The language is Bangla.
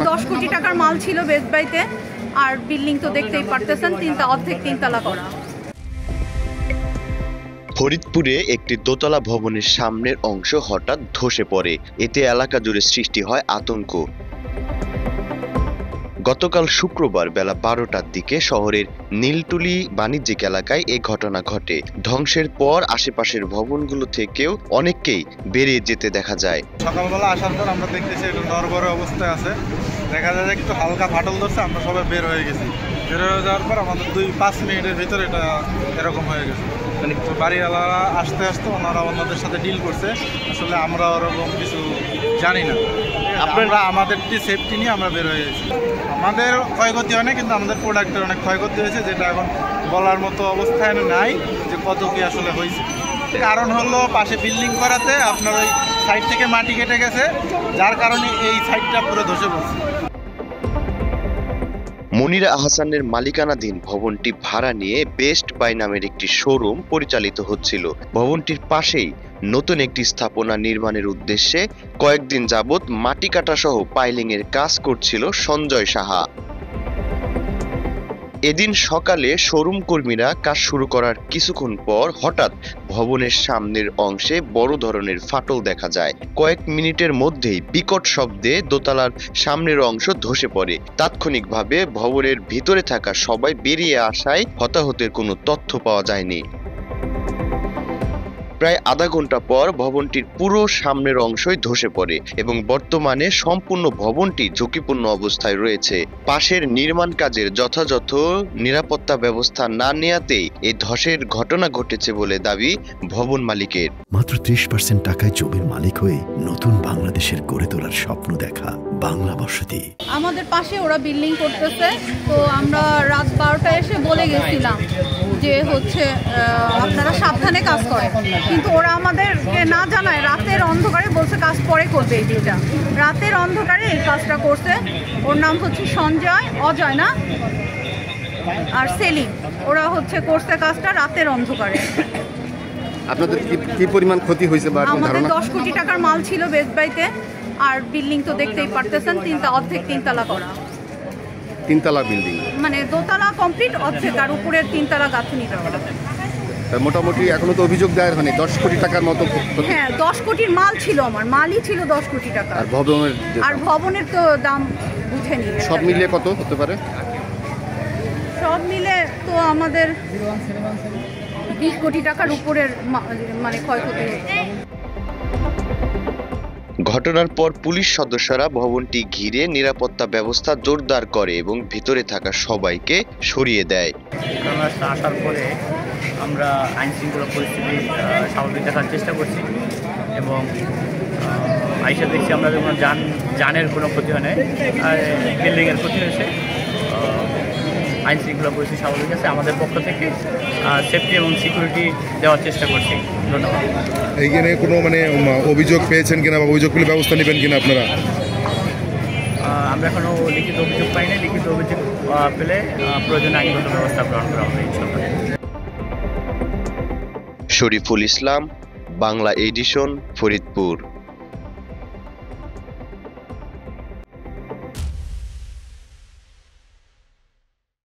10 কোটি টাকার মাল ছিল বেস্ট বাইতে। আর বিল্ডিং তো দেখতেই পারতেছেন, অর্ধেক তিনতলা করা। ফরিদপুরে একটি দোতলা ভবনের সামনের অংশ হঠাৎ ধসে পড়ে, এতে এলাকা জুড়ে সৃষ্টি হয় আতঙ্ক। গতকাল শুক্রবার বেলা 12টার দিকে শহরের নীলটুলি বাণিজ্যিক এলাকায় এই ঘটনা ঘটে। ধ্বংসের পর আশেপাশের ভবনগুলো থেকেও অনেককেই বেরিয়ে যেতে দেখা যায়। সকালবেলা আসার পর আমরা দেখতেছি একটু নড়বড়ে অবস্থায় আছে, দেখা যায় একটু হালকা ফাটল ধরছে, আমরা সবাই বের হয়ে গেছি। বের হয়ে যাওয়ার পর আমাদের 2-5 মিনিটের ভিতরে এটা এরকম হয়ে গেছে। মানে বাড়িওয়ালারা আসতে আসতে ওনারা ওনাদের সাথে ডিল করছে, আসলে আমরা ওরকম কিছু জানি না। আমরা আমাদের সেফটি নিয়ে আমরা বের হয়ে গেছি। আমাদের ক্ষয়ক্ষতি হয় না, কিন্তু আমাদের প্রোডাক্টের অনেক ক্ষয়ক্ষতি হয়েছে, যেটা এখন বলার মতো অবস্থায় নাই যে কত কি আসলে হয়েছে। কারণ হলো পাশে বিল্ডিং করাতে আপনার ওই সাইড থেকে মাটি কেটে গেছে, যার কারণে এই সাইডটা পুরো ধসে পড়ছে। মনিরা আহসানের মালিকানাধীন ভবনটি ভাড়া নিয়ে বেস্ট বাই নামের একটি শোরুম পরিচালিত হচ্ছিল। ভবনটির পাশেই নতুন একটি স্থাপনা নির্মাণের উদ্দেশ্যে কয়েকদিন যাবৎ মাটি কাটা সহ পাইলিং এর কাজ করছিল সঞ্জয় সাহা। এদিন সকালে শোরুম কর্মীরা কাজ শুরু করার কিছুক্ষণ পর হঠাৎ ভবনের সামনের অংশে বড় ধরনের ফাটল দেখা যায়। কয়েক মিনিটের মধ্যেই বিকট শব্দে দোতলার সামনের অংশ ধসে পড়ে। তাৎক্ষণিকভাবে ভবনের ভিতরে থাকা সবাই বেরিয়ে আসায় হতাহতের কোনো তথ্য পাওয়া যায়নি। প্রায় আধা ঘন্টা পর ভবনটির পুরো সামনের অংশই ধসে পড়ে এবং বর্তমানে সম্পূর্ণ ভবনটি ঝুঁকিপূর্ণ অবস্থায় রয়েছে। পাশের নির্মাণ কাজের যথাযথ নিরাপত্তা ব্যবস্থা না নেওয়াতেই এই ধসের ঘটনা ঘটেছে বলে দাবি ভবন মালিকের। মাত্র 30% টাকায় জমির মালিক হয়ে নতুন বাংলাদেশের গড়ে তোলার স্বপ্ন দেখা বাংলা বসতি। আমাদের পাশে ওরা বিল্ডিং করতেছে, তো আমরা রাত 12টায় এসে বলে গেছিলাম যে আপনারা সাবধানে কাজ করেন, কিন্তু ওরা আমাদেরকে না জানায় রাতের অন্ধকারে বলছে কাজ পরে করবে। এইটা রাতের অন্ধকারে এই কাজটা করছে। ওর নাম সঞ্জয়, অজয় না, আর সেলিম। ওরা করছে কাজটা রাতের অন্ধকারে। আপনাদের কি পরিমাণ ক্ষতি হয়েছে? আমাদের 10 কোটি টাকার মাল ছিল বেস্ট বাইতে। আর বিল্ডিং তো দেখতেই পারতেছেন, অর্ধেক তিনতলা করা। তিনতলা বিল্ডিং মানে দোতলা কমপ্লিট, অর্ধেক আর উপরের তিনতলা গাঁথনি করা। মোটামুটি এখনো তো অভিযোগ দায়ের হয়নি। 10 কোটি টাকার মতো। হ্যাঁ, 10 কোটির মাল ছিল, আমার মালই ছিল 10 কোটি টাকা। আর ভবনের তো দাম বুঝে নিয়ে সব মিলিয়ে কত হতে পারে? সব মিলে তো আমাদের 20 কোটি টাকার উপরের মানে ক্ষয়ক্ষতি হচ্ছে। ঘটনার পর পুলিশ সদস্যরা ভবনটি ঘিরে নিরাপত্তা ব্যবস্থা জোরদার করে এবং ভিতরে থাকা সবাইকে সরিয়ে দেয়। আসার পরে আমরা আইন শৃঙ্খলা পরিস্থিতি স্বাভাবিক রাখার চেষ্টা করছি এবং আইসা দেখছি আমরা কোনো যানের কোনো ক্ষতি হয় নাই, আর বিল্ডিংয়ের ক্ষতি হয়েছে। আইন শৃঙ্খলা পরিস্থিতি স্বাভাবিক আছে। আমাদের পক্ষ থেকে সেফটি এবং সিকিউরিটি দেওয়ার চেষ্টা করছি। ধন্যবাদ। এইখানে কোনো অভিযোগ পেয়েছেন কিনা বা অভিযোগ পেলে ব্যবস্থা নেবেন কিনা আপনারা? আমরা এখনো লিখিত অভিযোগ পাইনি। লিখিত অভিযোগ পেলে প্রয়োজনীয় আইনগত ব্যবস্থা গ্রহণ করা হবে ইনশাআল্লাহ। শরীফুল ইসলাম, বাংলা এডিশন, ফরিদপুর।